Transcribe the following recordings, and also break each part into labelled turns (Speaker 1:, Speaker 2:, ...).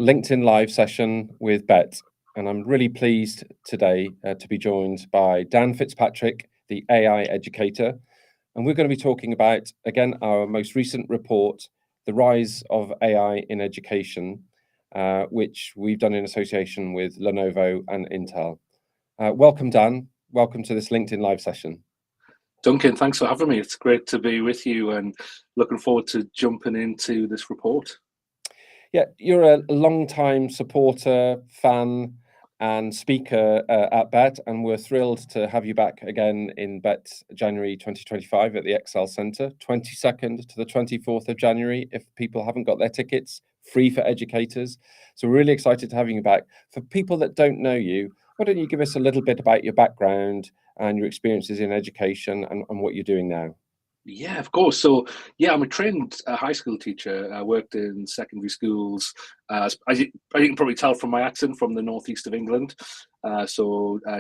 Speaker 1: LinkedIn Live session with Bet. And I'm really pleased today to be joined by Dan Fitzpatrick, the AI educator. And we're going to be talking about, again, our most recent report, The Rise of AI in Education, which we've done in association with Lenovo and Intel. Welcome, Dan. Welcome to this LinkedIn Live session.
Speaker 2: Duncan, thanks for having me. It's great to be with you and looking forward to jumping into this report.
Speaker 1: Yeah, you're a long-time supporter, fan, and speaker at Bet, and we're thrilled to have you back again in Bet January 2025 at the Excel Centre, 22nd to the 24th of January. If people haven't got their tickets, free for educators. So we're really excited to have you back. For people that don't know you, why don't you give us a little bit about your background and your experiences in education and what you're doing now?
Speaker 2: Yeah, of course. So, yeah, I'm a trained high school teacher. I worked in secondary schools. As you can probably tell from my accent, from the northeast of England.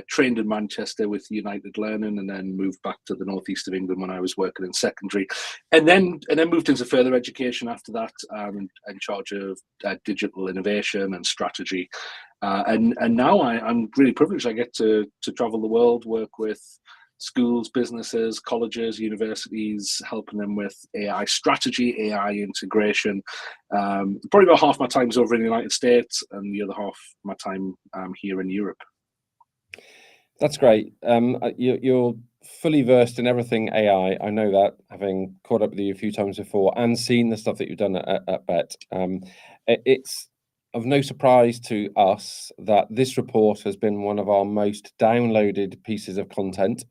Speaker 2: Trained in Manchester with United Learning, and then moved back to the northeast of England when I was working in secondary, and then moved into further education after that. In charge of digital innovation and strategy, and now I'm really privileged. I get to travel the world, work with schools, businesses, colleges, universities, helping them with AI strategy, AI integration. Probably about half my time's over in the United States and the other half my time here in Europe.
Speaker 1: That's great. You're fully versed in everything AI. I know that, having caught up with you a few times before and seen the stuff that you've done at Bet. It's of no surprise to us that this report has been one of our most downloaded pieces of content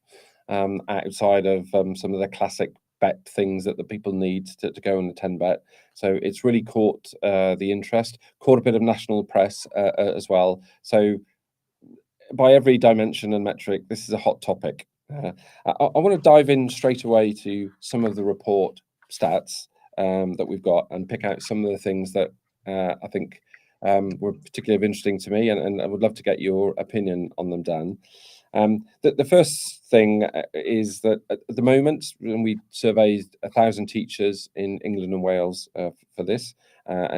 Speaker 1: outside of some of the classic Bet things that the people need to go and attend Bet. So it's really caught the interest, caught a bit of national press as well. So by every dimension and metric, this is a hot topic. I want to dive in straight away to some of the report stats that we've got and pick out some of the things that I think were particularly interesting to me, and I would love to get your opinion on them, Dan. The first thing is that at the moment, when we surveyed 1,000 teachers in England and Wales for this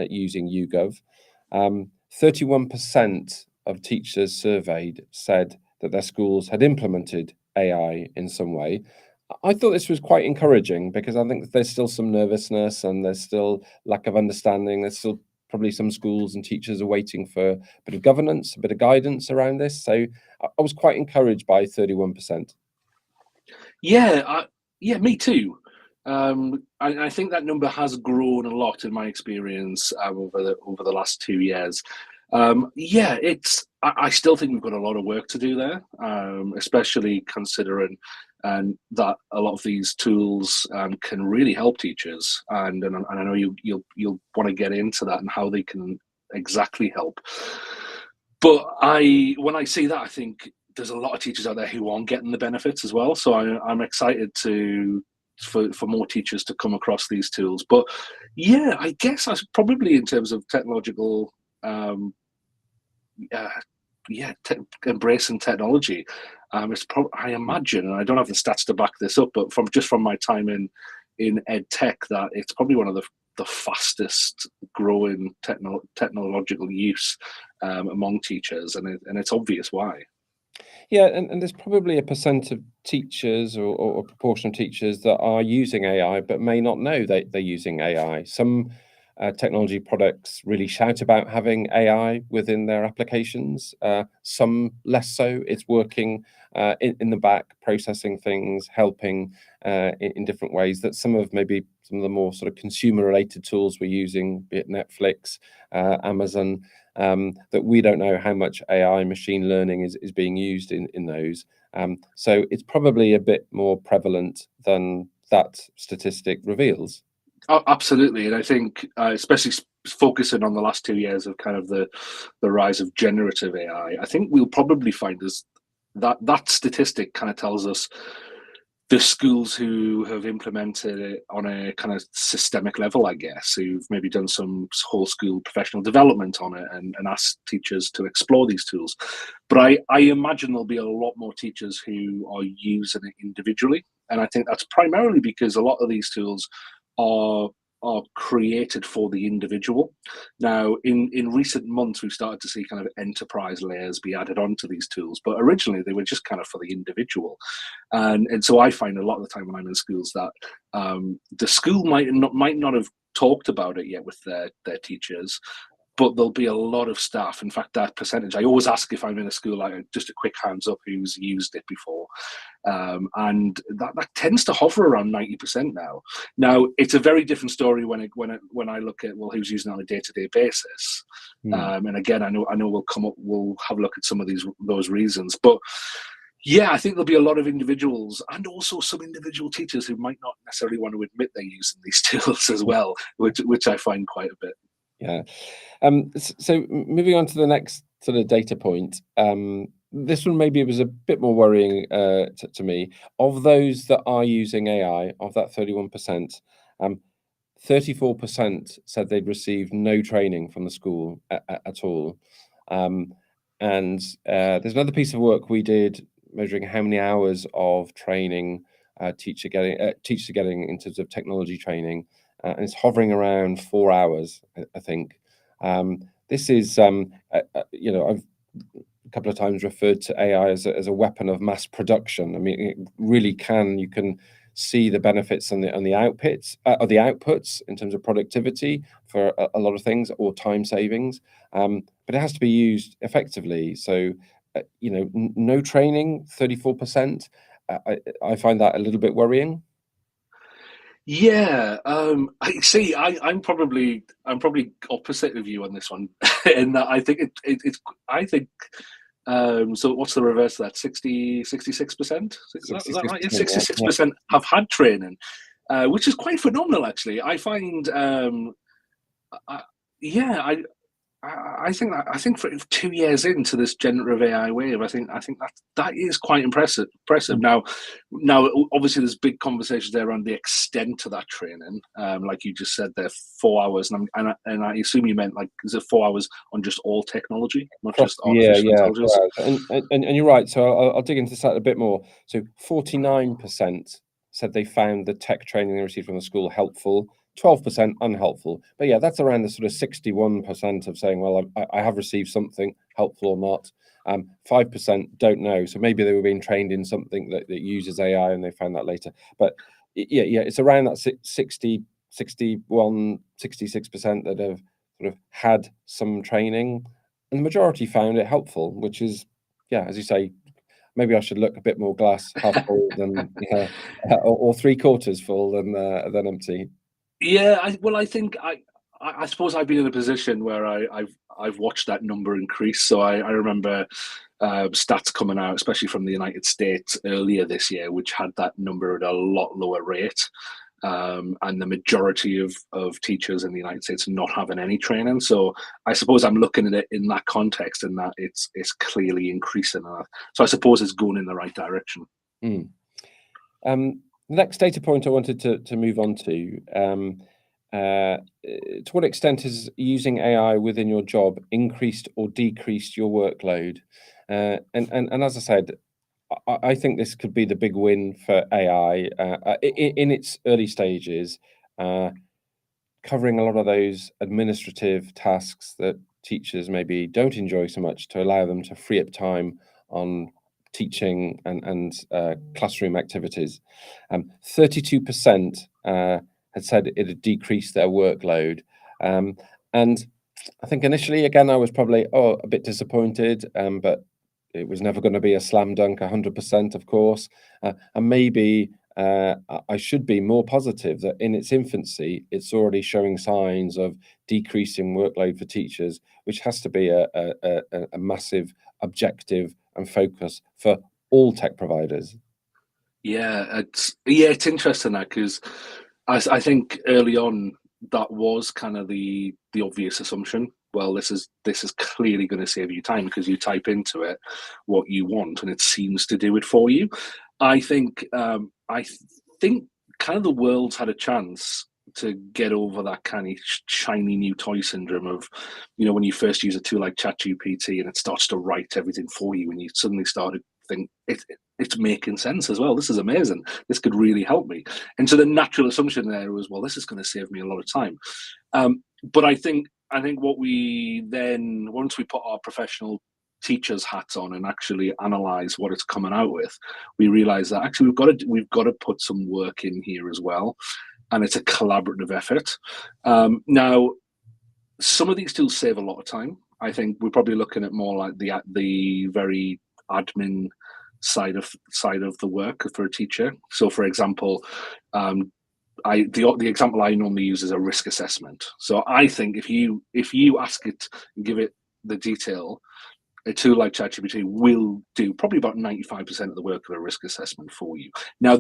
Speaker 1: using YouGov, 31% of teachers surveyed said that their schools had implemented AI in some way. I thought this was quite encouraging because I think that there's still some nervousness and there's still lack of understanding. There's still probably some schools and teachers are waiting for a bit of governance, a bit of guidance around this. So I was quite encouraged by 31%.
Speaker 2: Yeah, me too. I think that number has grown a lot in my experience over the last 2 years. I still think we've got a lot of work to do there, especially considering that a lot of these tools can really help teachers, and I know you'll want to get into that and how they can exactly help. But when I see that, I think there's a lot of teachers out there who aren't getting the benefits as well. So I'm excited for more teachers to come across these tools. But yeah, I guess I probably, in terms of technological embracing technology, I imagine, and I don't have the stats to back this up, but from my time in ed tech, that it's probably one of the fastest growing technological use among teachers, and it's obvious why.
Speaker 1: Yeah, and there's probably a percent of teachers or a proportion of teachers that are using AI but may not know they're using AI. Some technology products really shout about having AI within their applications. Some less so. It's working in the back, processing things, helping in different ways that some of the more sort of consumer-related tools we're using, be it Netflix, Amazon, that we don't know how much AI machine learning is being used in those. So it's probably a bit more prevalent than that statistic reveals.
Speaker 2: Oh, absolutely, and I think especially focusing on the last 2 years of kind of the rise of generative AI, I think we'll probably find that statistic kind of tells us the schools who have implemented it on a kind of systemic level, I guess, who've maybe done some whole school professional development on it and asked teachers to explore these tools. But I imagine there'll be a lot more teachers who are using it individually, and I think that's primarily because a lot of these tools are are created for the individual. Now, in recent months, we've started to see kind of enterprise layers be added onto these tools, but originally they were just kind of for the individual. And so I find a lot of the time when I'm in schools that the school might not have talked about it yet with their teachers, but there'll be a lot of staff. In fact, that percentage, I always ask if I'm in a school, like just a quick hands up who's used it before. And that tends to hover around 90% now. Now, it's a very different story when I look at, well, who's using it on a day-to-day basis. And again, I know we'll have a look at some of those reasons. But yeah, I think there'll be a lot of individuals and also some individual teachers who might not necessarily want to admit they're using these tools as well, which I find quite a bit.
Speaker 1: Yeah. So moving on to the next sort of data point, this one maybe was a bit more worrying to me. Of those that are using AI, of that 31%, 34% said they'd received no training from the school at all. And there's another piece of work we did measuring how many hours of training teachers are getting in terms of technology training, and it's hovering around 4 hours, I think. This is, I've a couple of times referred to AI as a weapon of mass production. I mean, it really can. You can see the benefits and the outputs or the outputs in terms of productivity for a lot of things, or time savings. But it has to be used effectively. So, no training, 34%. I find that a little bit worrying.
Speaker 2: Yeah, I see. I'm probably opposite of you on this one, in that I think it's I think. So what's the reverse of that? 66%? Is that right? Yeah,
Speaker 1: 66%, yeah.
Speaker 2: 66% have had training, which is quite phenomenal, actually. I find, yeah, I think for 2 years into this generative AI wave, I think that is quite impressive. Now, obviously, there's big conversations there around the extent to that training. Like you just said, there 4 hours, and I assume you meant, like, is it 4 hours on just all technology, not just artificial intelligence?
Speaker 1: And you're right. So I'll dig into that a bit more. So 49% said they found the tech training they received from the school helpful. 12% unhelpful. But yeah, that's around the sort of 61% of saying, well, I have received something helpful or not. 5% don't know. So maybe they were being trained in something that uses AI and they found that later. But yeah, it's around that 60, 61, 66% that have sort of had some training. And the majority found it helpful, which is, yeah, as you say, maybe I should look a bit more glass half full than, or 3/4 full than empty.
Speaker 2: Yeah, I think I suppose I've been in a position where I've watched that number increase. So I remember stats coming out, especially from the United States earlier this year, which had that number at a lot lower rate. And the majority of teachers in the United States not having any training. So I suppose I'm looking at it in that context, and that it's clearly increasing. So I suppose it's going in the right direction.
Speaker 1: The next data point I wanted to move on to what extent has using AI within your job increased or decreased your workload? And as I said, I think this could be the big win for AI in its early stages, covering a lot of those administrative tasks that teachers maybe don't enjoy so much, to allow them to free up time on teaching and classroom activities. 32% had said it had decreased their workload. And I think initially, again, I was probably a bit disappointed, but it was never going to be a slam dunk 100%, of course. And maybe I should be more positive that in its infancy, it's already showing signs of decreasing workload for teachers, which has to be a massive objective and focus for all tech providers.
Speaker 2: Yeah, it's interesting, that, because I think early on that was kind of the obvious assumption. Well, this is clearly going to save you time, because you type into it what you want and it seems to do it for you. I think kind of the world's had a chance to get over that kind of shiny new toy syndrome of, when you first use a tool like ChatGPT and it starts to write everything for you, and you suddenly started think it's making sense as well. This is amazing. This could really help me. And so the natural assumption there was, well, this is going to save me a lot of time. But I think what we then, once we put our professional teachers' hats on and actually analyze what it's coming out with, we realize that actually we've got to put some work in here as well, and it's a collaborative effort. Now, some of these tools save a lot of time. I think we're probably looking at more like the very admin side of the work for a teacher. So, for example, the example I normally use is a risk assessment. So I think if you ask it and give it the detail, a tool like ChatGPT will do probably about 95% of the work of a risk assessment for you. Now,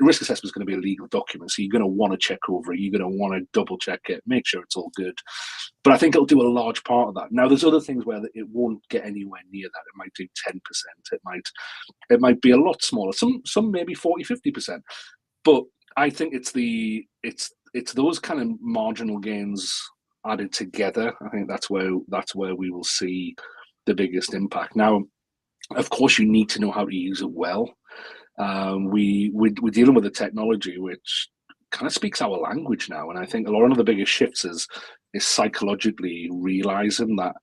Speaker 2: risk assessment is going to be a legal document, so you're going to want to check over it. You're going to want to double check it, make sure it's all good. But I think it'll do a large part of that. Now, there's other things where it won't get anywhere near that. It might do 10%. It might be a lot smaller. Some maybe 40, 50%. But I think it's those kind of marginal gains added together. I think that's where we will see the biggest impact. Now, of course, you need to know how to use it well. We're dealing with a technology which kind of speaks our language now, and I think a lot of the biggest shifts is psychologically realizing that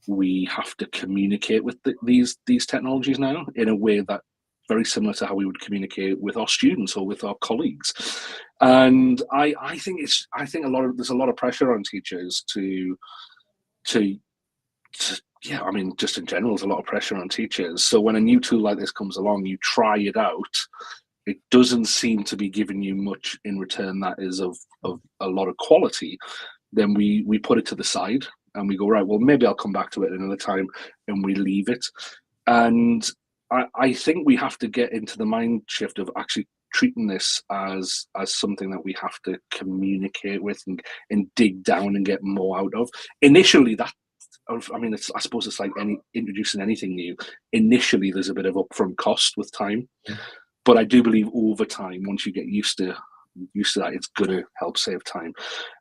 Speaker 2: we have to communicate with these technologies now in a way that very similar to how we would communicate with our students or with our colleagues. And I think there's a lot of pressure on teachers to yeah, I mean, just in general, there's a lot of pressure on teachers. So when a new tool like this comes along, you try it out, it doesn't seem to be giving you much in return that is of a lot of quality, then we put it to the side and we go, right, well, maybe I'll come back to it another time, and we leave it. And I think we have to get into the mind shift of actually treating this as something that we have to communicate with and dig down and get more out of. Initially, I suppose it's like introducing anything new. Initially, there's a bit of upfront cost with time, but I do believe over time, once you get used to that, it's going to help save time.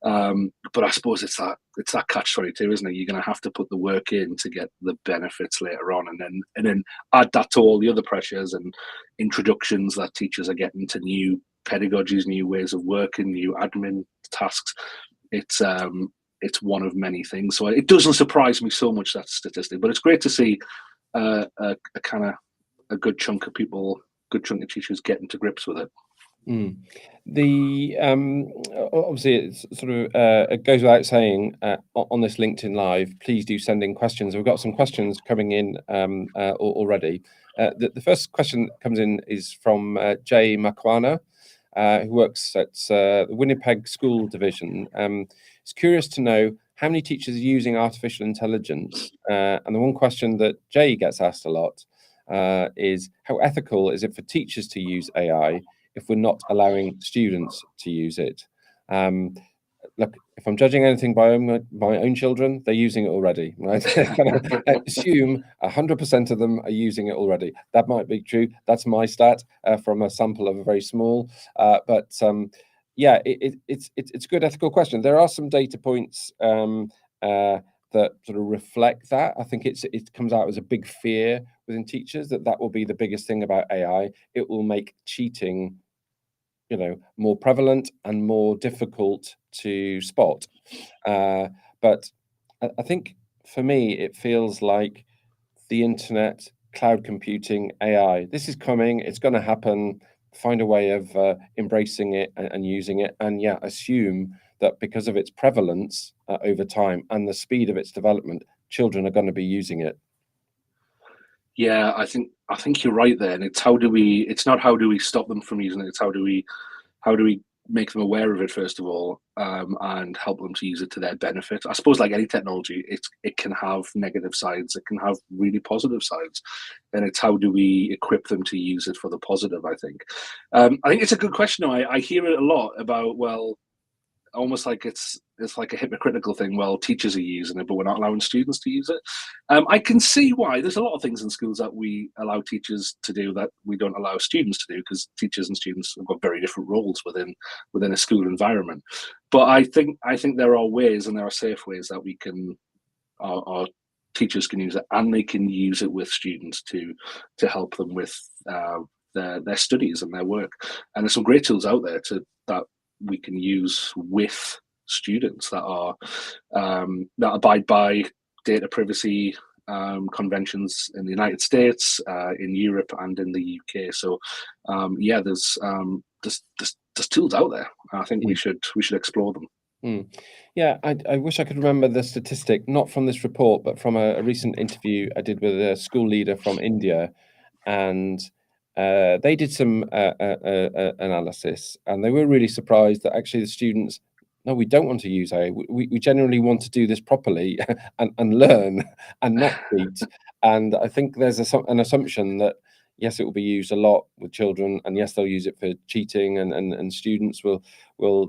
Speaker 2: But I suppose it's that catch-22, isn't it? You're going to have to put the work in to get the benefits later on, and then add that to all the other pressures and introductions that teachers are getting to new pedagogies, new ways of working, new admin tasks. It's one of many things. So it doesn't surprise me so much, that statistic, but it's great to see a good chunk of teachers getting to grips with it.
Speaker 1: The obviously it's sort of it goes without saying on this LinkedIn Live, please do send in questions. We've got some questions coming in already. The first question that comes in is from Jay Makwana, who works at the Winnipeg School Division. He's curious to know how many teachers are using artificial intelligence. And the one question that Jay gets asked a lot is, how ethical is it for teachers to use AI if we're not allowing students to use it? Look, if I'm judging anything by my own children, they're using it already, right? I assume 100% of them are using it already. That might be true. That's my stat from a sample of a very small, but yeah, it's a good ethical question. There are some data points that sort of reflect that. I think it comes out as a big fear within teachers that will be the biggest thing about AI. It will make cheating, more prevalent and more difficult to spot. But I think for me, it feels like the internet, cloud computing, AI, this is coming, it's going to happen. Find a way of embracing it and using it, and yeah, assume that because of its prevalence over time and the speed of its development, children are going to be using it.
Speaker 2: Yeah, I think you're right there, and it's not how do we stop them from using it, it's how do we make them aware of it first of all, and help them to use it to their benefit. I suppose like any technology, it can have negative sides, it can have really positive sides, and it's how do we equip them to use it for the positive. I think it's a good question. I hear it a lot about, well, almost like it's like a hypocritical thing. Well, teachers are using it, but we're not allowing students to use it. I can see why. There's a lot of things in schools that we allow teachers to do that we don't allow students to do, because teachers and students have got very different roles within a school environment. But I think there are ways, and there are safe ways that we can our teachers can use it, and they can use it with students to help them with their studies and their work. And there's some great tools out there that we can use with students that abide by data privacy conventions in the United States, in Europe, and in the UK. So there's tools out there. I think we should explore them.
Speaker 1: Yeah, I wish I could remember the statistic, not from this report, but from a recent interview I did with a school leader from India, and they did some analysis, and they were really surprised that actually the students, no, we don't want to use AI. We generally want to do this properly and learn and not cheat. And I think there's an assumption that yes, it will be used a lot with children, and yes, they'll use it for cheating, and students will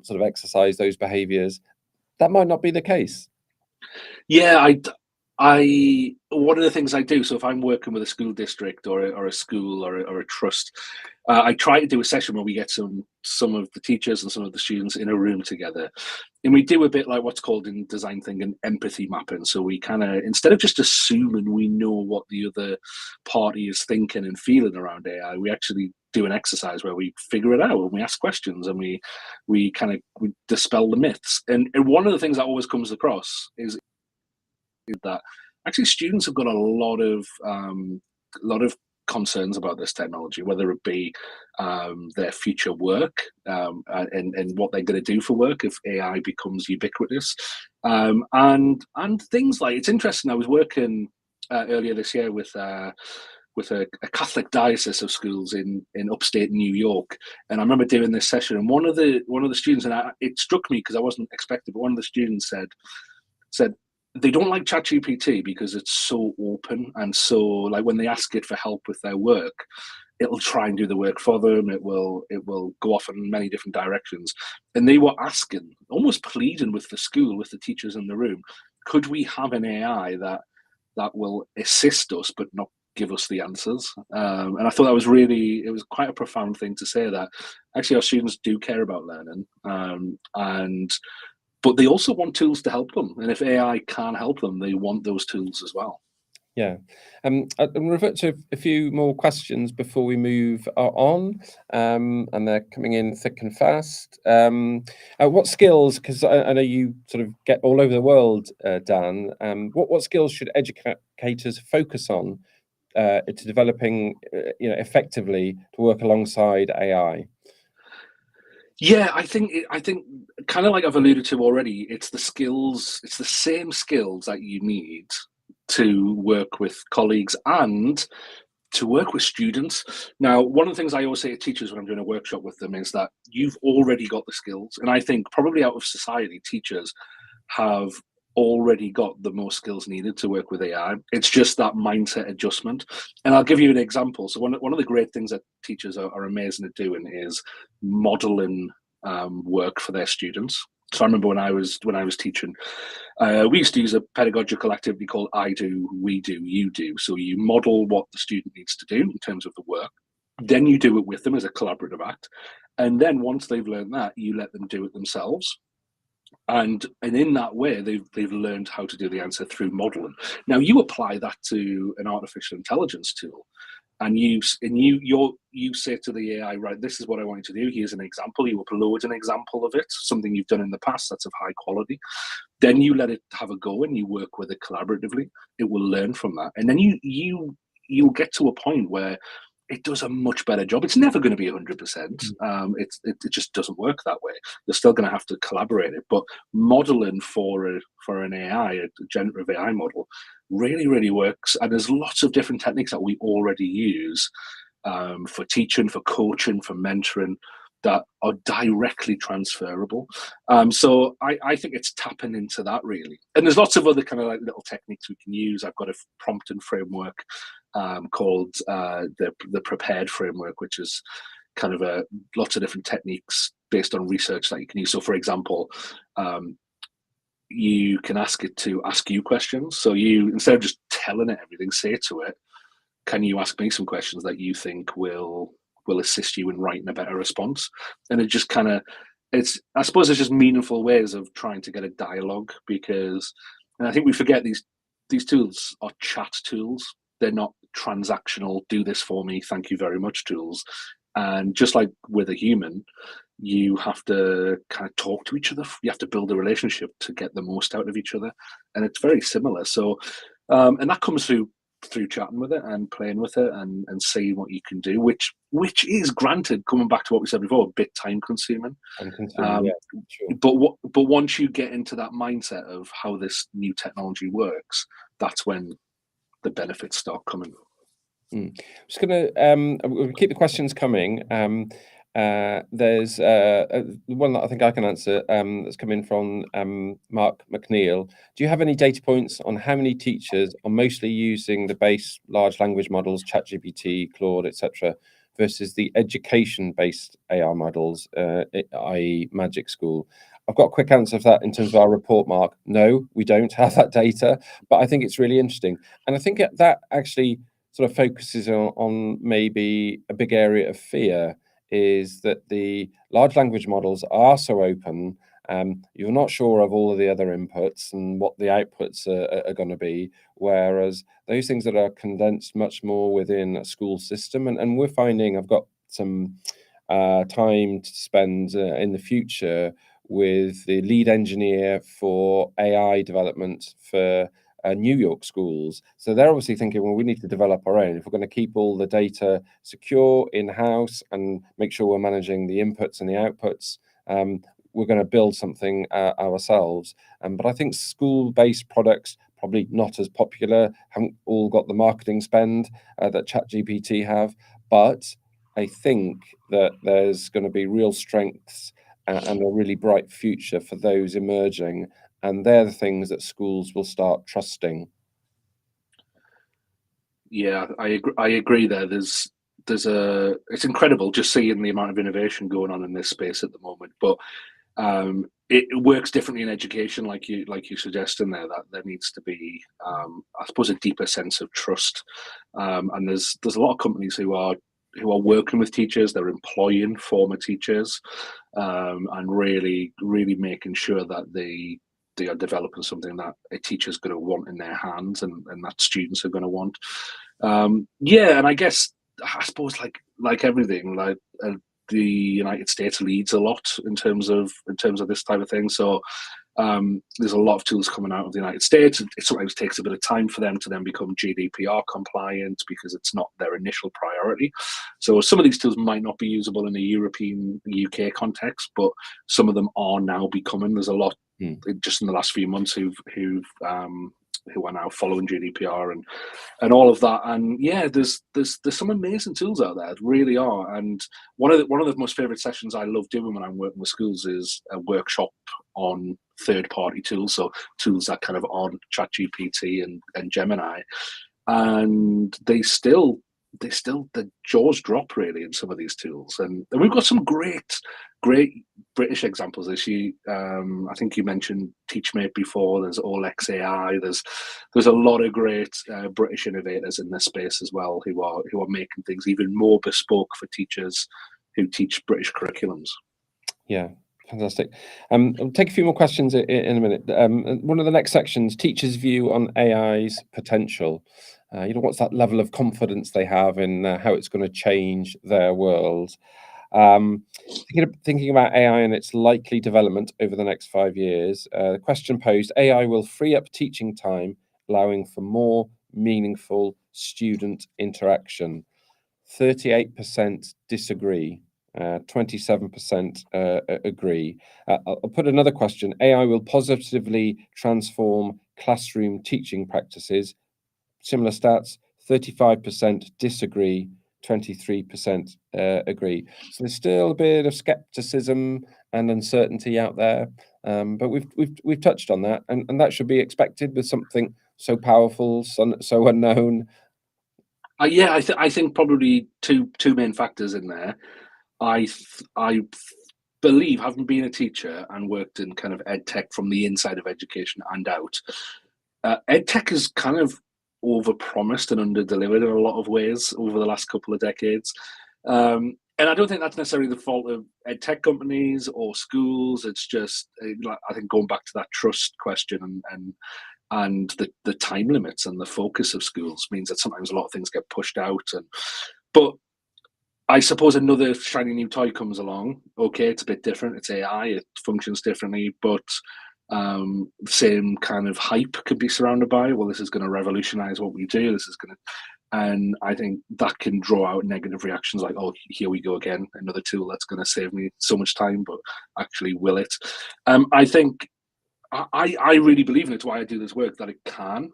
Speaker 1: sort of exercise those behaviours. That might not be the case.
Speaker 2: Yeah, I one of the things I do, so if I'm working with a school district or a school or a trust, I try to do a session where we get some of the teachers and some of the students in a room together, and we do a bit like what's called in design thinking empathy mapping. So we kind of, instead of just assuming we know what the other party is thinking and feeling around AI, we actually do an exercise where we figure it out and we ask questions and we dispel the myths. And one of the things that always comes across is that actually students have got a lot of concerns about this technology, whether it be their future work and what they're going to do for work if AI becomes ubiquitous, and things like, it's interesting. I was working earlier this year with a Catholic diocese of schools in upstate New York, and I remember doing this session, and one of the students, and it struck me because I wasn't expecting, but one of the students said they don't like ChatGPT because it's so open, and so like when they ask it for help with their work, it'll try and do the work for them. It will go off in many different directions, and they were asking, almost pleading with the school, with the teachers in the room, could we have an AI that will assist us but not give us the answers? And I thought that was it was quite a profound thing to say, that actually our students do care about learning, but they also want tools to help them. And if AI can help them, they want those tools as well.
Speaker 1: Yeah. I'll revert to a few more questions before we move on, and they're coming in thick and fast. What skills, because I know you sort of get all over the world, Dan, what skills should educators focus on to developing effectively to work alongside AI?
Speaker 2: Yeah, I think kind of like I've alluded to already, it's the same skills that you need to work with colleagues and to work with students. Now, one of the things I always say to teachers when I'm doing a workshop with them is that you've already got the skills. And I think probably out of society, teachers have already got the most skills needed to work with AI. It's just that mindset adjustment. And I'll give you an example. So one of the great things that teachers are amazing at doing is modeling work for their students. So I remember when I was teaching, we used to use a pedagogical activity called I do, we do, you do. So you model what the student needs to do in terms of the work. Then you do it with them as a collaborative act. And then once they've learned that, you let them do it themselves. And in that way, they've learned how to do the answer through modeling. Now you apply that to an artificial intelligence tool, and you say to the AI, right, this is what I want you to do. Here's an example. You upload an example of it, something you've done in the past that's of high quality. Then you let it have a go, and you work with it collaboratively. It will learn from that, and then you'll get to a point where it does a much better job. It's never going to be 100%. It just doesn't work that way. You're still going to have to collaborate it. But modeling for an AI, a generative AI model, really, really works. And there's lots of different techniques that we already use for teaching, for coaching, for mentoring, that are directly transferable. So I think it's tapping into that, really. And there's lots of other kind of like little techniques we can use. I've got a prompting framework called the Prepared framework, which is kind of lots of different techniques based on research that you can use. So for example, you can ask it to ask you questions. So you, instead of just telling it everything, say to it, can you ask me some questions that you think will assist you in writing a better response? And it just kind of, I suppose it's just meaningful ways of trying to get a dialogue, because, and I think we forget, these these tools are chat tools. They're not transactional, do this for me, thank you very much tools. And just like with a human, you have to kind of talk to each other. You have to build a relationship to get the most out of each other. And it's very similar. So, and that comes through chatting with it and playing with it and seeing what you can do, which is granted, coming back to what we said before, a bit time consuming.
Speaker 1: Yeah, sure.
Speaker 2: But once you get into that mindset of how this new technology works, that's when the benefits start coming.
Speaker 1: Just gonna we'll keep the questions coming. There's one that I think I can answer, that's coming from Mark McNeil. Do you have any data points on how many teachers are mostly using the base large language models, ChatGPT, Claude, etc., versus the education-based AI models, i.e. Magic School? I've got a quick answer for that in terms of our report, Mark. No, we don't have that data, but I think it's really interesting. And I think that actually sort of focuses on maybe a big area of fear, is that the large language models are so open. You're not sure of all of the other inputs and what the outputs are going to be, whereas those things that are condensed much more within a school system, and we're finding, I've got some time to spend in the future with the lead engineer for AI development for New York schools. So they're obviously thinking, well, we need to develop our own. If we're going to keep all the data secure in-house and make sure we're managing the inputs and the outputs, we're going to build something ourselves. But I think school-based products probably not as popular, haven't all got the marketing spend that ChatGPT have. But I think that there's going to be real strengths and a really bright future for those emerging. And they're the things that schools will start trusting.
Speaker 2: Yeah, I agree there. It's incredible just seeing the amount of innovation going on in this space at the moment. But it works differently in education, like you suggesting there, that there needs to be, I suppose, a deeper sense of trust. And there's a lot of companies who are working with teachers, they're employing former teachers, and really making sure that they are developing something that a teacher's going to want in their hands, and that students are going to want. Yeah, and I suppose like everything, like the United States leads a lot in terms of this type of thing. So there's a lot of tools coming out of the United States. It sometimes takes a bit of time for them to then become GDPR compliant because it's not their initial priority. So some of these tools might not be usable in a European, UK context, but some of them are now becoming. There's a lot just in the last few months who are now following GDPR and all of that. And yeah, there's some amazing tools out there, really are. And one of the most favorite sessions I love doing when I'm working with schools is a workshop on third-party tools, so tools that kind of on ChatGPT and Gemini, and the jaws drop really in some of these tools. And we've got some great British examples. I think you mentioned Teachmate before. There's Olex AI. There's a lot of great British innovators in this space as well who are making things even more bespoke for teachers who teach British curriculums.
Speaker 1: Yeah. Fantastic. I'll take a few more questions in a minute. One of the next sections, teachers' view on AI's potential. What's that level of confidence they have in how it's going to change their world? Thinking about AI and its likely development over the next 5 years, the question posed, AI will free up teaching time, allowing for more meaningful student interaction. 38% disagree. 27% agree. I'll put another question. AI will positively transform classroom teaching practices. Similar stats, 35% disagree, 23% agree. So there's still a bit of skepticism and uncertainty out there, but we've touched on that, and that should be expected with something so powerful, so unknown.
Speaker 2: Yeah, I think probably two main factors in there. I believe, having been a teacher and worked in kind of ed tech from the inside of education and out, ed tech is kind of overpromised and underdelivered in a lot of ways over the last couple of decades. And I don't think that's necessarily the fault of ed tech companies or schools. It's just, I think, going back to that trust question and the time limits and the focus of schools means that sometimes a lot of things get pushed out. But I suppose another shiny new toy comes along. Okay, it's a bit different. It's AI. It functions differently, but the same kind of hype could be surrounded by. Well, this is going to revolutionize what we do. This is going to, and I think that can draw out negative reactions like, "Oh, here we go again, another tool that's going to save me so much time." But actually, will it? I think I really believe in it. It's why I do this work, that it can.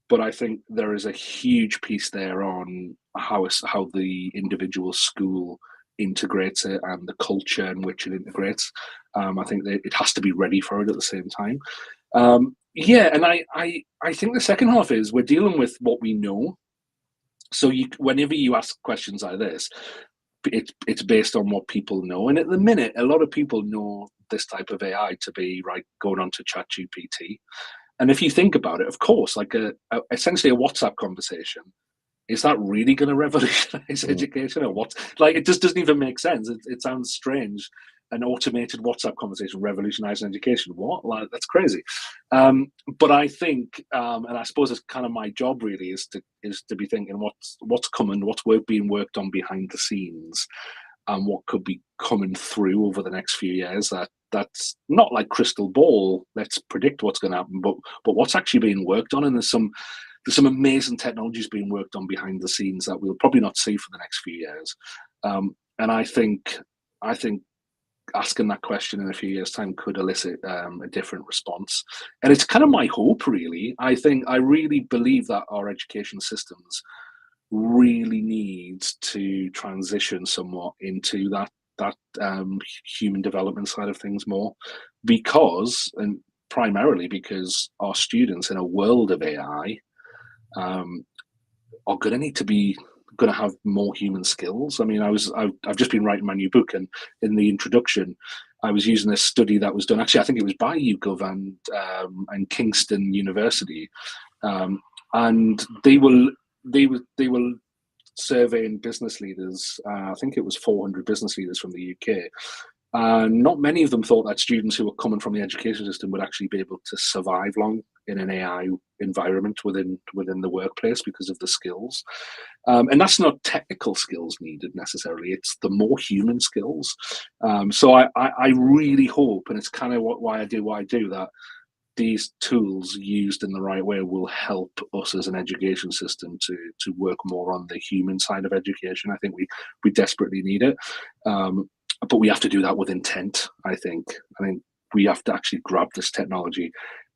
Speaker 2: But I think there is a huge piece there on how the individual school integrates it and the culture in which it integrates. I think that it has to be ready for it at the same time. Yeah, and I think the second half is we're dealing with what we know. So whenever you ask questions like this, it's based on what people know. And at the minute, a lot of people know this type of AI to be going on to ChatGPT. And if you think about it, of course, like essentially a WhatsApp conversation, is that really going to revolutionize education, or what? Like, it just doesn't even make sense. It sounds strange. An automated WhatsApp conversation revolutionizing education? What? Like, that's crazy. But I think, and I suppose it's kind of my job really is to be thinking what's coming, what's being worked on behind the scenes, and what could be coming through over the next few years. That's not like crystal ball, let's predict what's going to happen, but what's actually being worked on. And there's some amazing technologies being worked on behind the scenes that we'll probably not see for the next few years. And I think asking that question in a few years' time could elicit a different response. And it's kind of my hope, really. I really believe that our education systems really needs to transition somewhat into that human development side of things more, and primarily because our students in a world of AI are going to need to be going to have more human skills. I mean, I've just been writing my new book, and in the introduction, I was using this study that was done. Actually, I think it was by YouGov and Kingston University, and they were surveying business leaders. I think it was 400 business leaders from the UK. Not many of them thought that students who were coming from the education system would actually be able to survive long in an AI environment within the workplace because of the skills. And that's not technical skills needed necessarily, it's the more human skills. So I really hope, and it's kind of why I do what I do, that these tools used in the right way will help us as an education system to work more on the human side of education. I think we desperately need it. But we have to do that with intent, I think. I think we have to actually grab this technology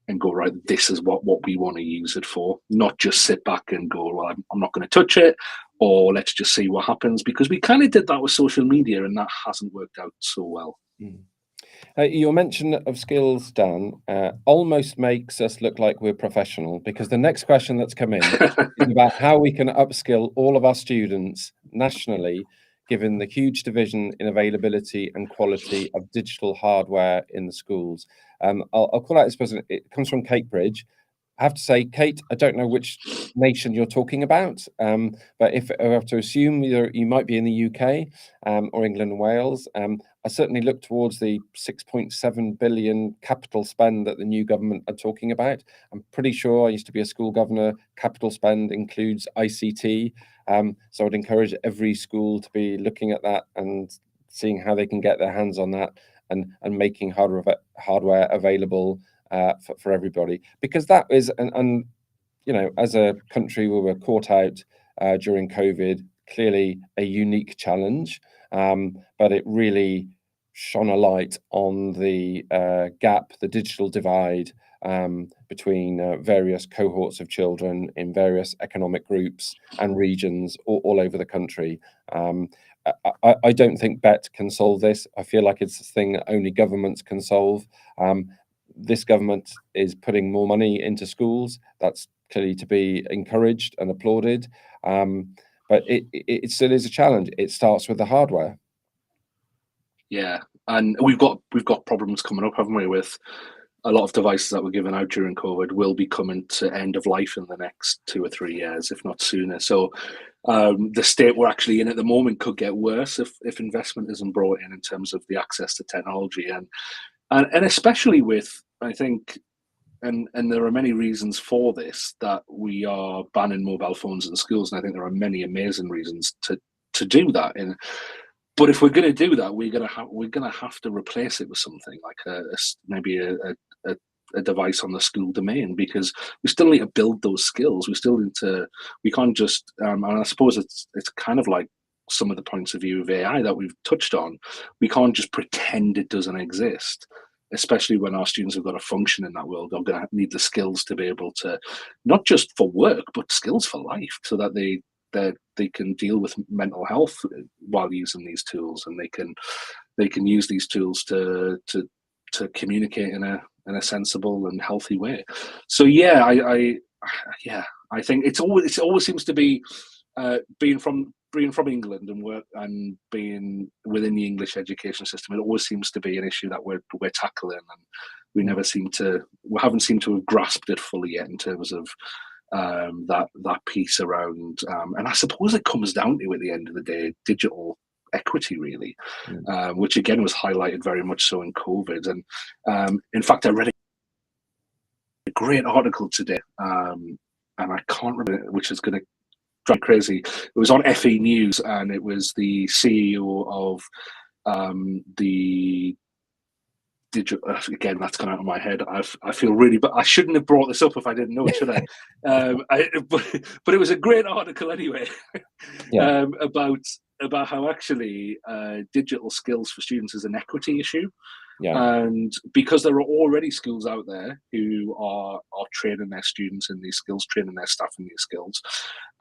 Speaker 2: and go, right, this is what we want to use it for, not just sit back and go, well, I'm not going to touch it, or let's just see what happens, because we kind of did that with social media and that hasn't worked out so well.
Speaker 1: Your mention of skills, Dan, almost makes us look like we're professional, because the next question that's come in is about how we can upskill all of our students nationally, given the huge division in availability and quality of digital hardware in the schools. I'll call out this person. It comes from Kate Bridge. I have to say, Kate, I don't know which nation you're talking about, but if I have to assume you might be in the UK or England and Wales, I certainly look towards the 6.7 billion capital spend that the new government are talking about. I'm pretty sure, I used to be a school governor, capital spend includes ICT. So I'd encourage every school to be looking at that and seeing how they can get their hands on that and making hardware available for everybody, because that is, and you know, as a country we were caught out during COVID, clearly a unique challenge, but it really shone a light on the gap, the digital divide between various cohorts of children in various economic groups and regions all over the country. I don't think BET can solve this. I feel like it's a thing that only governments can solve. This government is putting more money into schools. That's clearly to be encouraged and applauded. But it still is a challenge. It starts with the hardware.
Speaker 2: Yeah, and we've got problems coming up, haven't we, with a lot of devices that were given out during COVID will be coming to end of life in the next 2 or 3 years, if not sooner. So the state we're actually in at the moment could get worse if investment isn't brought in terms of the access to technology, and especially with, I think, and there are many reasons for this, that we are banning mobile phones in schools, and I think there are many amazing reasons to do that. But if we're going to do that, we're going to have to replace it with something like maybe a device on the school domain, because we still need to build those skills. We can't just, and I suppose it's kind of like some of the points of view of AI that we've touched on. We can't just pretend it doesn't exist, especially when our students have got to function in that world. They're going to need the skills to be able to, not just for work, but skills for life, so that they can deal with mental health while using these tools, and they can use these tools to communicate in a sensible and healthy way. So yeah, I think it always seems to be being from England and work and being within the English education system. It always seems to be an issue that we're tackling, and we haven't seemed to have grasped it fully yet in terms of that piece around, and I suppose it comes down to, at the end of the day, digital equity, really, which again was highlighted very much so in COVID. And in fact, I read a great article today, and I can't remember, which is going to drive me crazy. It was on FE News, and it was the CEO of the digital, again, that's gone out of my head. I feel really, but I shouldn't have brought this up if I didn't know it, should I? But it was a great article anyway, about how actually digital skills for students is an equity issue. And because there are already schools out there who are training their students in these skills, training their staff in these skills,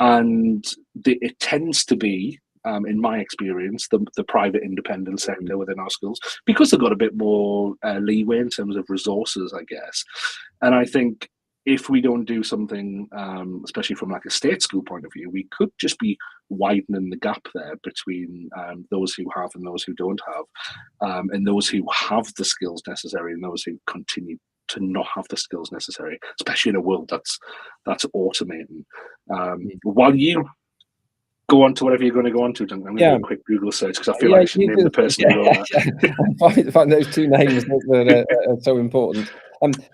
Speaker 2: and it tends to be, in my experience, the private independent sector within our schools, because they've got a bit more leeway in terms of resources, I guess. And I think if we don't do something, especially from like a state school point of view, we could just be widening the gap there between those who have and those who don't have, and those who have the skills necessary and those who continue to not have the skills necessary, especially in a world that's automating. While you go on to whatever you're going to go on to, Duncan, I'm going to do a quick Google search, because I feel like I should name the person who wrote that.
Speaker 1: Find those two names that are so important.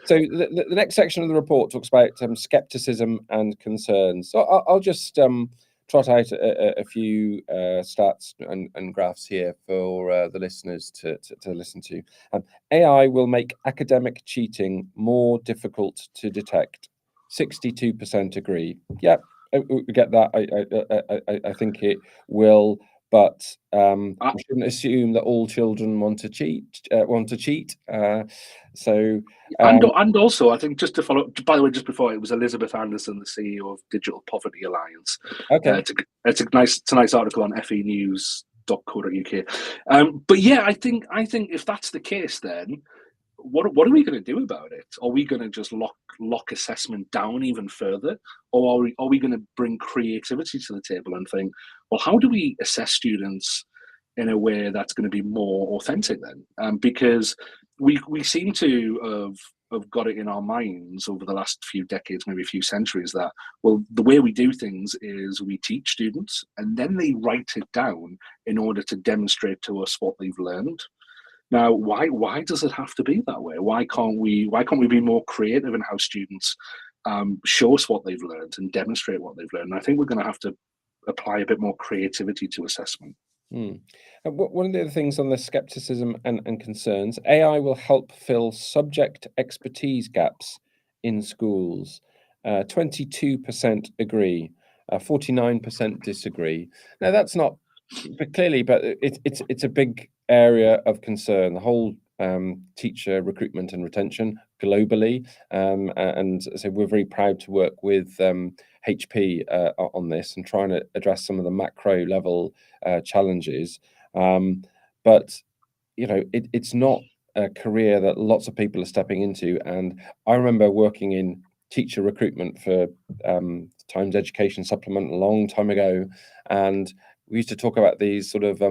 Speaker 1: So the next section of the report talks about skepticism and concerns. So I'll just trot out a few stats and graphs here for the listeners to listen to. AI will make academic cheating more difficult to detect. 62% agree. Yeah, we get that. I think it will, but we shouldn't assume that all children want to cheat.
Speaker 2: And also, I think, just to follow, by the way, just before, it was Elizabeth Anderson, the CEO of Digital Poverty Alliance.
Speaker 1: Okay,
Speaker 2: it's a nice article on fenews.co.uk. But yeah, I think if that's the case, then what are we going to do about it? Are we going to just lock assessment down even further, or are we going to bring creativity to the table and think, well, how do we assess students in a way that's going to be more authentic then? Because we seem to have got it in our minds over the last few decades, maybe a few centuries, that, well, the way we do things is we teach students and then they write it down in order to demonstrate to us what they've learned. Now, why does it have to be that way? Why can't we be more creative in how students show us what they've learned and demonstrate what they've learned? And I think we're going to have to apply a bit more creativity to assessment.
Speaker 1: One of the other things on the skepticism and concerns, AI will help fill subject expertise gaps in schools. 22% agree, 49% disagree. Now, that's not clearly, but it's a big area of concern. The whole teacher recruitment and retention globally, and so we're very proud to work with HP on this and trying to address some of the macro level challenges. But it's not a career that lots of people are stepping into. And I remember working in teacher recruitment for Times Education Supplement a long time ago, and we used to talk about these sort of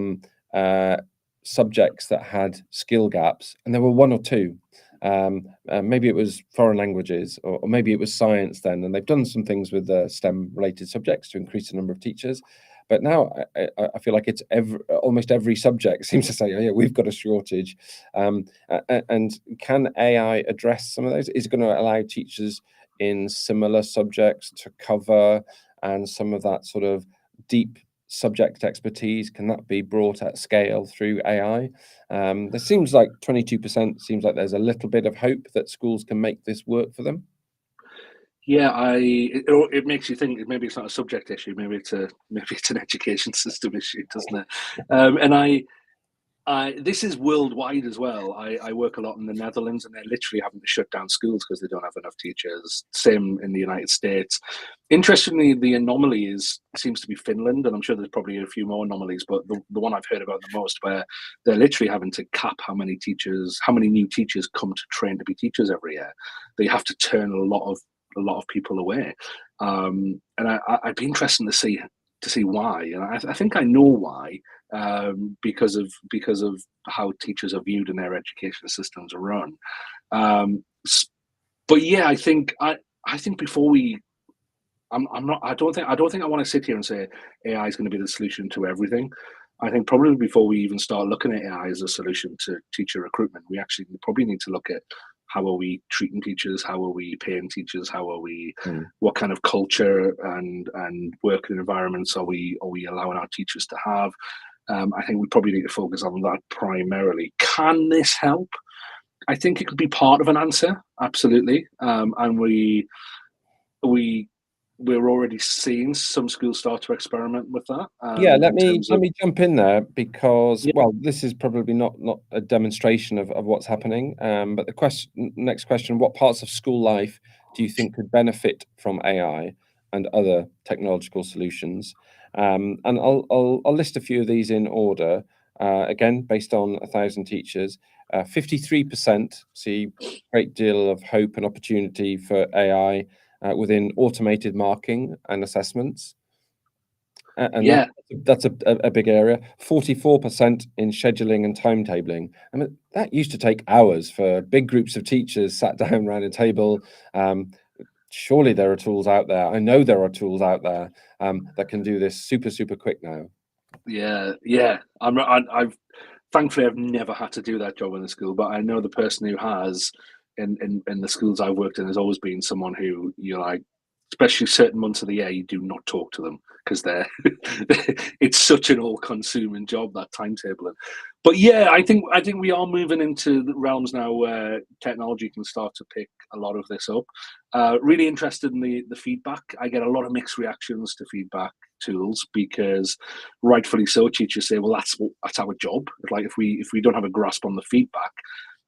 Speaker 1: subjects that had skill gaps, and there were one or two. Maybe it was foreign languages, or maybe it was science then, and they've done some things with STEM related subjects to increase the number of teachers. But now I feel like it's almost every subject seems to say, oh, yeah, we've got a shortage. And can AI address some of those? Is it going to allow teachers in similar subjects to cover, and some of that sort of deep subject expertise, can that be brought at scale through AI? There seems like 22% seems like there's a little bit of hope that schools can make this work for them.
Speaker 2: Yeah, it makes you think maybe it's not a subject issue, maybe it's an education system issue, doesn't it? And this is worldwide as well. I work a lot in the Netherlands, and they're literally having to shut down schools because they don't have enough teachers. Same in the United States. Interestingly, the anomaly seems to be Finland, and I'm sure there's probably a few more anomalies, but the one I've heard about the most, where they're literally having to cap how many new teachers come to train to be teachers every year. They have to turn a lot of people away, and I'd be interested to see why, and I think I know why, because of how teachers are viewed and their education systems are run. But yeah, I think before we, I don't think I want to sit here and say AI is going to be the solution to everything. I think probably before we even start looking at AI as a solution to teacher recruitment, we actually probably need to look at how are we treating teachers, how are we paying teachers, how are we, what kind of culture and working environments are we allowing our teachers to have? I think we probably need to focus on that primarily. Can this help? I think it could be part of an answer, absolutely. And we're already seeing some schools start to experiment with that.
Speaker 1: Yeah, let me jump in there, because well, this is probably not a demonstration of what's happening. But the next question: what parts of school life do you think could benefit from AI and other technological solutions? And I'll list a few of these in order. Again, based on 1,000 teachers, 53% see a great deal of hope and opportunity for AI within automated marking and assessments. And
Speaker 2: yeah,
Speaker 1: that's a big area. 44% in scheduling and timetabling. I mean, that used to take hours for big groups of teachers sat down around a table. Surely there are tools out there. I know there are tools out there that can do this super quick now.
Speaker 2: Yeah. I've thankfully I've never had to do that job in the school, but I know the person who has in the schools I've worked in has always been someone who you're like, especially certain months of the year, you do not talk to them because they're it's such an all-consuming job, that timetabling. But yeah, I think we are moving into the realms now where technology can start to pick a lot of this up. Really interested in the feedback. I get a lot of mixed reactions to feedback tools, because rightfully so, teachers say, well, that's our job. Like if we don't have a grasp on the feedback,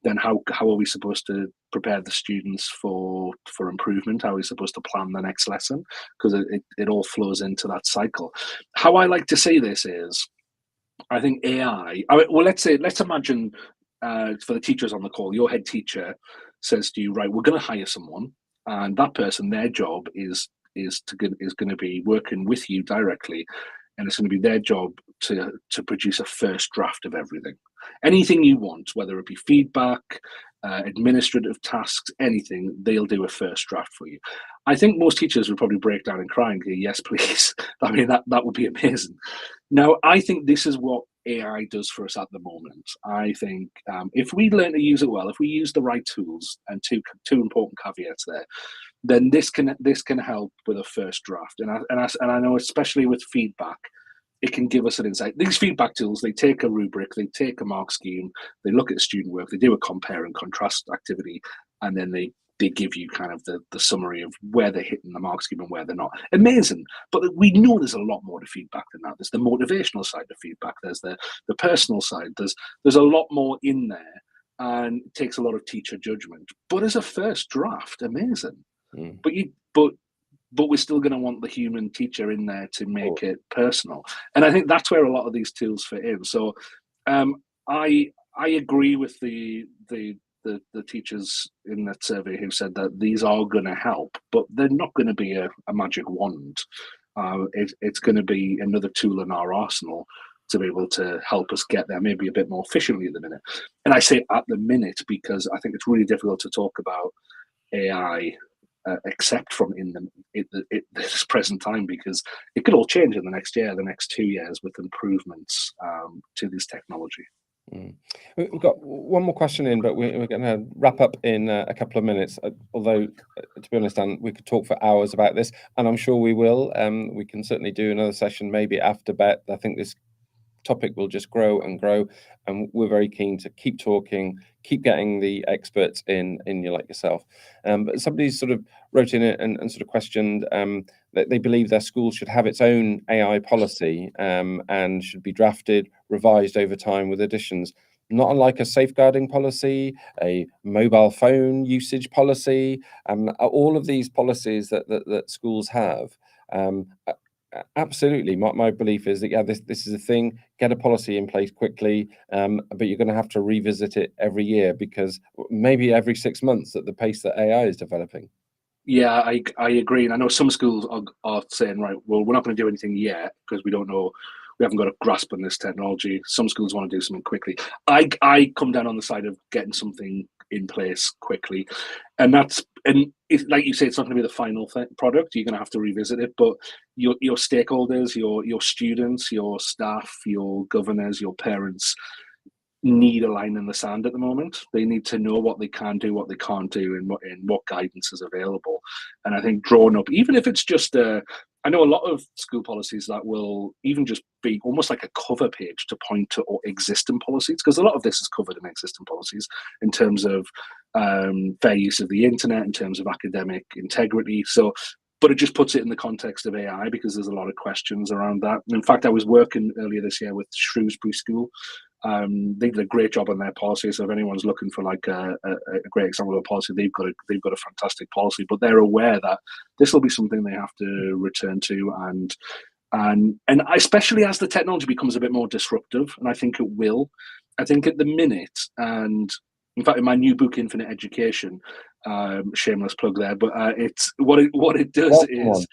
Speaker 2: then how are we supposed to prepare the students for improvement? How are we supposed to plan the next lesson? Because it all flows into that cycle. How I like to say this is, I think AI. Well, let's imagine for the teachers on the call, your head teacher says to you, right, we're going to hire someone, and that person, their job is going to be working with you directly, and it's going to be their job to produce a first draft of everything. Anything you want, whether it be feedback, administrative tasks, anything, they'll do a first draft for you. I think most teachers would probably break down and cry and go, yes, please. I mean, that would be amazing. Now, I think this is what AI does for us at the moment. I think if we learn to use it well, if we use the right tools, and two important caveats there, then this can help with a first draft. And I know, especially with feedback, it can give us an insight. These feedback tools, they take a rubric, they take a mark scheme, they look at student work, they do a compare and contrast activity, and then they give you kind of the summary of where they're hitting the mark scheme and where they're not. Amazing. But we know there's a lot more to feedback than that. There's the motivational side of feedback. There's the personal side. There's a lot more in there, and it takes a lot of teacher judgment. But as a first draft, amazing. But we're still going to want the human teacher in there to make it personal. And I think that's where a lot of these tools fit in. So I agree with the teachers in that survey who said that these are going to help, but they're not going to be a magic wand. It's going to be another tool in our arsenal to be able to help us get there maybe a bit more efficiently at the minute. And I say at the minute because I think it's really difficult to talk about AI accept from this present time, because it could all change in the next year, the next 2 years, with improvements to this technology.
Speaker 1: We've got one more question in, but we're going to wrap up in a couple of minutes. Although, to be honest, Dan, we could talk for hours about this, and I'm sure we will. We can certainly do another session maybe after BETT. I think this topic will just grow and grow, and we're very keen to keep talking, keep getting the experts in like yourself. But somebody sort of wrote in it and sort of questioned that they believe their school should have its own AI policy and should be drafted, revised over time with additions, not unlike a safeguarding policy, a mobile phone usage policy, all of these policies that schools have. Absolutely. My belief is that, yeah, this is a thing, get a policy in place quickly, but you're going to have to revisit it every year, because maybe every 6 months at the pace that AI is developing.
Speaker 2: Yeah, I agree. And I know some schools are saying, right, well, we're not going to do anything yet because we don't know, we haven't got a grasp on this technology. Some schools want to do something quickly. I come down on the side of getting something in place quickly, and if, like you say, it's not going to be the final product. You're going to have to revisit it, but your stakeholders, your students, your staff, your governors, your parents need a line in the sand at the moment. They need to know what they can do, what they can't do, and what guidance is available. And I think drawing up, even if it's just I know a lot of school policies that will even just be almost like a cover page to point to existing policies, because a lot of this is covered in existing policies in terms of fair use of the internet, in terms of academic integrity. So, but it just puts it in the context of AI, because there's a lot of questions around that. And in fact, I was working earlier this year with Shrewsbury School. They did a great job on their policy. So if anyone's looking for like a great example of a policy, they've got a fantastic policy. But they're aware that this will be something they have to return to, and especially as the technology becomes a bit more disruptive, and I think it will. I think at the minute, and in fact, in my new book, Infinite Education, shameless plug there, but it's what it does is,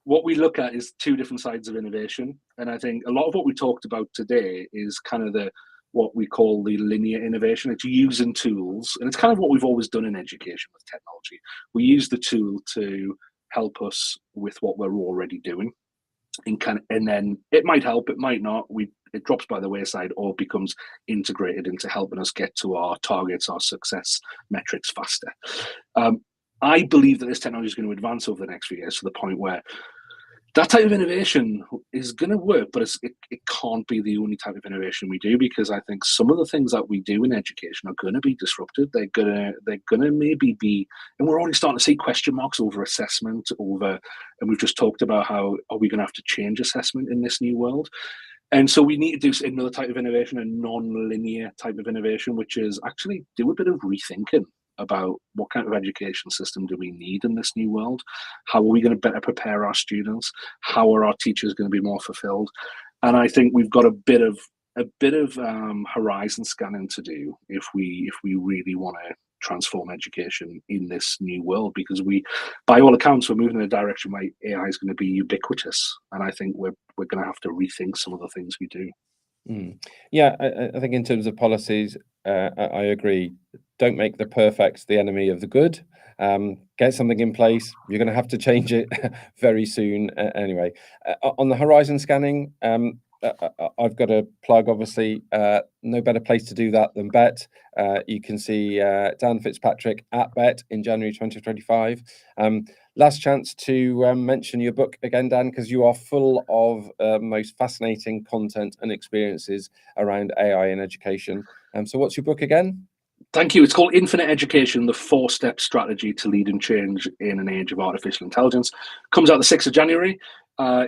Speaker 2: what we look at is two different sides of innovation. And I think a lot of what we talked about today is kind of what we call the linear innovation. It's using tools, and it's kind of what we've always done in education with technology. We use the tool to help us with what we're already doing, and then it might help, it might not. It drops by the wayside, or becomes integrated into helping us get to our targets, our success metrics faster. I believe that this technology is going to advance over the next few years to the point where that type of innovation is going to work, but it can't be the only type of innovation we do, because I think some of the things that we do in education are going to be disrupted. They're gonna maybe be, and we're already starting to see question marks over assessment, and we've just talked about how are we going to have to change assessment in this new world. And so we need to do another type of innovation, a non-linear type of innovation, which is actually do a bit of rethinking about what kind of education system do we need in this new world? How are we going to better prepare our students? How are our teachers going to be more fulfilled? And I think we've got a bit of horizon scanning to do if we really want to transform education in this new world, because by all accounts, we're moving in a direction where AI is going to be ubiquitous, and I think we're going to have to rethink some of the things we do.
Speaker 1: Yeah, I think in terms of policies, I agree. Don't make the perfect the enemy of the good. Get something in place. You're going to have to change it very soon. Anyway, on the horizon scanning, I've got a plug, obviously. No better place to do that than BETT. You can see Dan Fitzpatrick at BETT in January 2025. Last chance to mention your book again, Dan, because you are full of most fascinating content and experiences around AI in education. So what's your book again?
Speaker 2: Thank you. It's called Infinite Education, the 4-Step Strategy to Lead and Change in an Age of Artificial Intelligence. Comes out the 6th of January.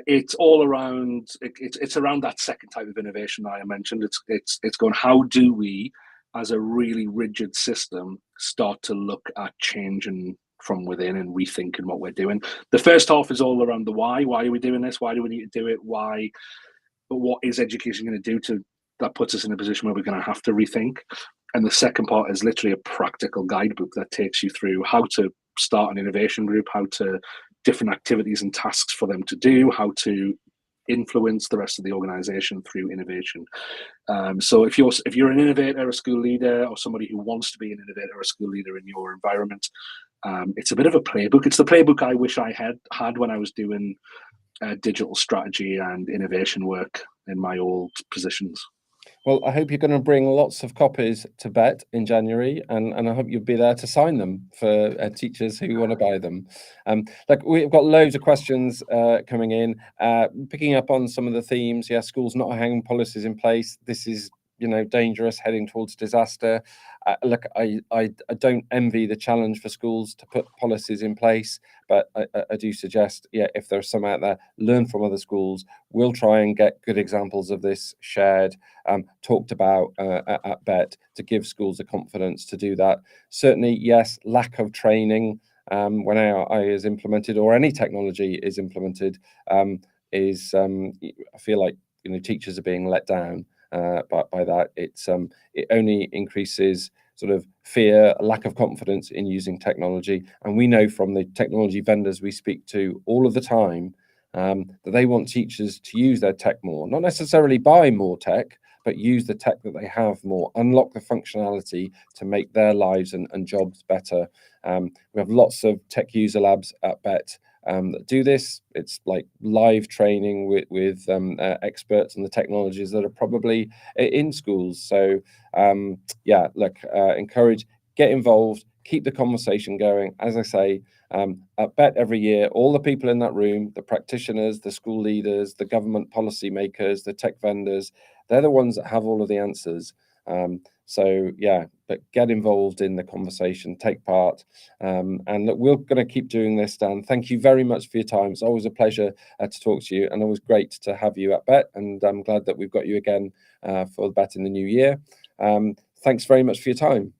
Speaker 2: It's all around, it's around that second type of innovation that I mentioned. It's going, how do we, as a really rigid system, start to look at changing from within and rethinking what we're doing. The first half is all around the why. Why are we doing this? Why do we need to do it? Why? But what is education going to do that puts us in a position where we're going to have to rethink? And the second part is literally a practical guidebook that takes you through how to start an innovation group, how to different activities and tasks for them to do, how to influence the rest of the organization through innovation. So if you're an innovator, a school leader, or somebody who wants to be an innovator or a school leader in your environment, It's a bit of a playbook. It's the playbook I wish I had when I was doing digital strategy and innovation work in my old positions.
Speaker 1: Well, I hope you're going to bring lots of copies to BET in January, and I hope you'll be there to sign them for teachers who want to buy them. Like, we've got loads of questions coming in, picking up on some of the themes. Yeah, schools not having policies in place. This is, dangerous, heading towards disaster. Look, I don't envy the challenge for schools to put policies in place, but I do suggest, if there's some out there, learn from other schools. We'll try and get good examples of this shared, talked about at BET, to give schools the confidence to do that. Certainly, yes, lack of training when AI is implemented, or any technology is implemented, I feel like teachers are being let down by that. It only increases sort of fear, lack of confidence in using technology. And we know from the technology vendors we speak to all of the time that they want teachers to use their tech more, not necessarily buy more tech, but use the tech that they have more, unlock the functionality to make their lives and jobs better. We have lots of tech user labs at BET that do this. It's like live training with experts on the technologies that are probably in schools. So encourage, get involved, keep the conversation going. As I say, at BET every year, all the people in that room, the practitioners, the school leaders, the government policy makers, the tech vendors, they're the ones that have all of the answers. But get involved in the conversation, take part, and look, we're going to keep doing this, Dan. Thank you very much for your time. It's always a pleasure to talk to you, and always great to have you at BET, and I'm glad that we've got you again for BET in the new year. Thanks very much for your time.